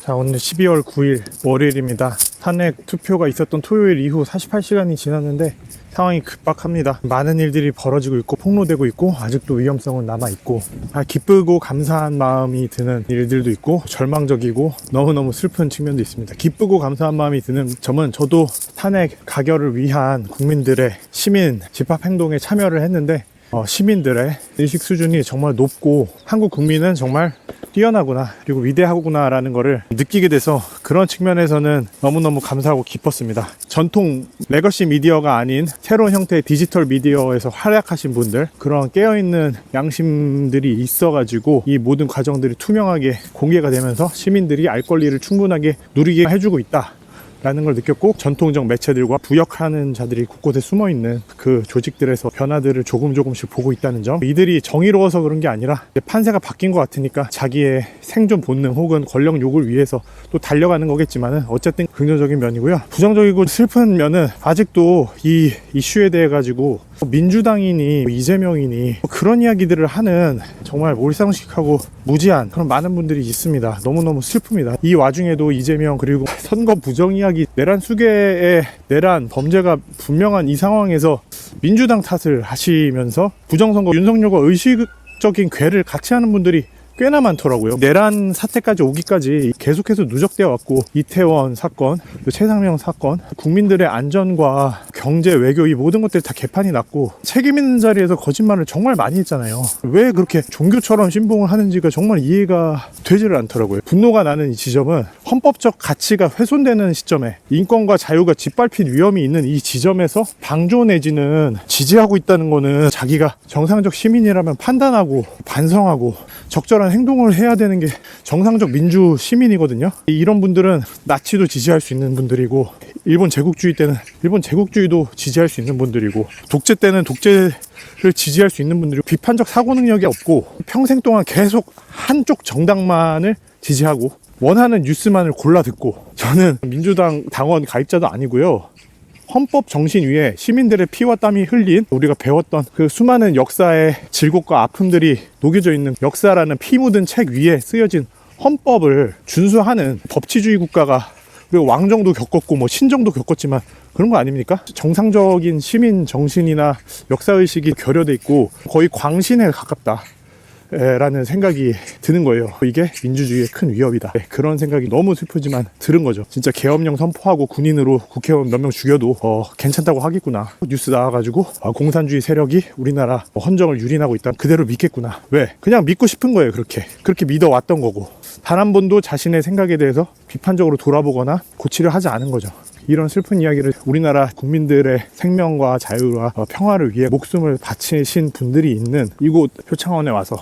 자, 오늘 12월 9일 월요일입니다. 탄핵 투표가 있었던 토요일 이후 48시간이 지났는데 상황이 급박합니다. 많은 일들이 벌어지고 있고 폭로되고 있고 아직도 위험성은 남아있고 기쁘고 감사한 마음이 드는 일들도 있고 절망적이고 너무너무 슬픈 측면도 있습니다. 기쁘고 감사한 마음이 드는 점은 저도 탄핵 가결을 위한 국민들의 시민 집합행동에 참여를 했는데 시민들의 의식 수준이 정말 높고 한국 국민은 정말 뛰어나구나 그리고 위대하구나 라는 거를 느끼게 돼서 그런 측면에서는 너무너무 감사하고 기뻤습니다. 전통 레거시 미디어가 아닌 새로운 형태의 디지털 미디어에서 활약하신 분들, 그런 깨어있는 양심들이 있어가지고 이 모든 과정들이 투명하게 공개가 되면서 시민들이 알 권리를 충분하게 누리게 해주고 있다 라는 걸 느꼈고, 전통적 매체들과 부역하는 자들이 곳곳에 숨어있는 그 조직들에서 변화들을 조금씩 보고 있다는 점, 이들이 정의로워서 그런 게 아니라 판세가 바뀐 것 같으니까 자기의 생존 본능 혹은 권력 욕을 위해서 또 달려가는 거겠지만은 어쨌든 긍정적인 면이고요. 부정적이고 슬픈 면은 아직도 이 이슈에 대해 가지고 민주당이니 이재명이니 그런 이야기들을 하는 정말 몰상식하고 무지한 그런 많은 분들이 있습니다. 너무너무 슬픕니다. 이 와중에도 이재명 그리고 선거 부정 이야기, 내란 수개의 내란 범죄가 분명한 이 상황에서 민주당 탓을 하시면서 부정선거 윤석열과 의식적인 궤를 같이 하는 분들이 꽤나 많더라고요. 내란 사태까지 오기까지 계속해서 누적되어 왔고, 이태원 사건, 최상명 사건, 국민들의 안전과 경제, 외교 이 모든 것들이 다 개판이 났고 책임 있는 자리에서 거짓말을 정말 많이 했잖아요. 왜 그렇게 종교처럼 신봉을 하는지가 정말 이해가 되지를 않더라고요. 분노가 나는 이 지점은 헌법적 가치가 훼손되는 시점에, 인권과 자유가 짓밟힐 위험이 있는 이 지점에서 방조 내지는 지지하고 있다는 거는 자기가 정상적 시민이라면 판단하고 반성하고 적절한 행동을 해야 되는 게 정상적 민주 시민이거든요. 이런 분들은 나치도 지지할 수 있는 분들이고, 일본 제국주의 때는 일본 제국주의도 지지할 수 있는 분들이고, 독재 때는 독재를 지지할 수 있는 분들이고, 비판적 사고 능력이 없고 평생 동안 계속 한쪽 정당만을 지지하고 원하는 뉴스만을 골라 듣고, 저는 민주당 당원 가입자도 아니고요. 헌법 정신 위에 시민들의 피와 땀이 흘린, 우리가 배웠던 그 수많은 역사의 질곡과 아픔들이 녹여져 있는 역사라는 피 묻은 책 위에 쓰여진 헌법을 준수하는 법치주의 국가가, 그리고 왕정도 겪었고 뭐 신정도 겪었지만 그런 거 아닙니까? 정상적인 시민 정신이나 역사의식이 결여돼 있고 거의 광신에 가깝다 라는 생각이 드는 거예요. 이게 민주주의의 큰 위협이다. 그런 생각이 너무 슬프지만 들은 거죠. 진짜 계엄령 선포하고 군인으로 국회의원 몇 명 죽여도 괜찮다고 하겠구나. 뉴스 나와가지고 공산주의 세력이 우리나라 헌정을 유린하고 있다, 그대로 믿겠구나. 왜? 그냥 믿고 싶은 거예요. 그렇게 믿어왔던 거고, 단 한 번도 자신의 생각에 대해서 비판적으로 돌아보거나 고치려 하지 않은 거죠. 이런 슬픈 이야기를, 우리나라 국민들의 생명과 자유와 평화를 위해 목숨을 바치신 분들이 있는 이곳 표창원에 와서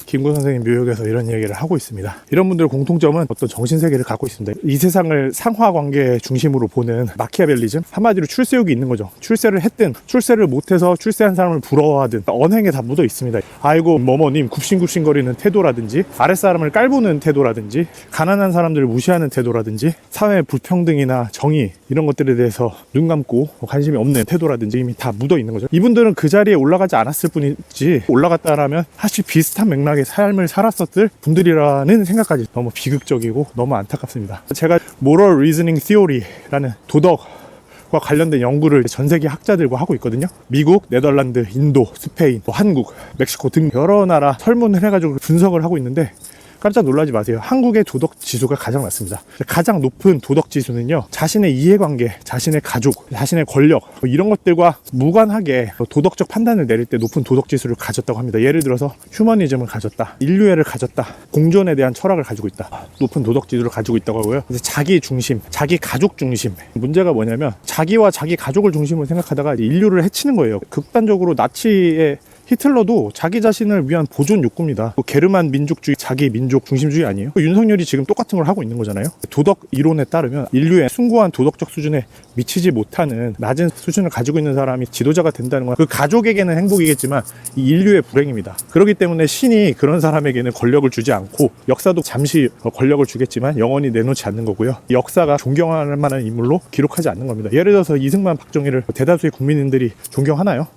김구 선생님 묘역에서 이런 얘기를 하고 있습니다. 이런 분들의 공통점은 어떤 정신세계를 갖고 있습니다. 이 세상을 상하관계 중심으로 보는 마키아벨리즘, 한마디로 출세욕이 있는 거죠. 출세를 했든 출세를 못해서 출세한 사람을 부러워하든 언행에 다 묻어 있습니다. 아이고 뭐뭐님 굽신굽신거리는 태도라든지, 아랫사람을 깔보는 태도라든지, 가난한 사람들을 무시하는 태도라든지, 사회 불평등이나 정의 이런 것들에 대해서 눈 감고 관심이 없는 태도라든지 이미 다 묻어 있는 거죠. 이분들은 그 자리에 올라가지 않았을 뿐이지, 올라갔다라면 사실 비슷한 맥락의 삶을 살았었을 분들이라는 생각까지 너무 비극적이고 너무 안타깝습니다. 제가 Moral Reasoning Theory라는 도덕과 관련된 연구를 전 세계 학자들과 하고 있거든요. 미국, 네덜란드, 인도, 스페인, 한국, 멕시코 등 여러 나라 설문을 해가지고 분석을 하고 있는데, 깜짝 놀라지 마세요. 한국의 도덕 지수가 가장 낮습니다. 가장 높은 도덕 지수는요, 자신의 이해관계, 자신의 가족, 자신의 권력 이런 것들과 무관하게 도덕적 판단을 내릴 때 높은 도덕 지수를 가졌다고 합니다. 예를 들어서 휴머니즘을 가졌다, 인류애를 가졌다, 공존에 대한 철학을 가지고 있다, 높은 도덕 지수를 가지고 있다고 하고요. 이제 자기 중심, 자기 가족 중심. 문제가 뭐냐면 자기와 자기 가족을 중심으로 생각하다가 인류를 해치는 거예요. 극단적으로 나치의 히틀러도 자기 자신을 위한 보존 욕구입니다. 게르만 민족주의, 자기 민족 중심주의 아니에요? 윤석열이 지금 똑같은 걸 하고 있는 거잖아요. 도덕 이론에 따르면 인류의 숭고한 도덕적 수준에 미치지 못하는 낮은 수준을 가지고 있는 사람이 지도자가 된다는 건 그 가족에게는 행복이겠지만 이 인류의 불행입니다. 그렇기 때문에 신이 그런 사람에게는 권력을 주지 않고, 역사도 잠시 권력을 주겠지만 영원히 내놓지 않는 거고요. 역사가 존경할 만한 인물로 기록하지 않는 겁니다. 예를 들어서 이승만, 박정희를 대다수의 국민들이 존경하나요?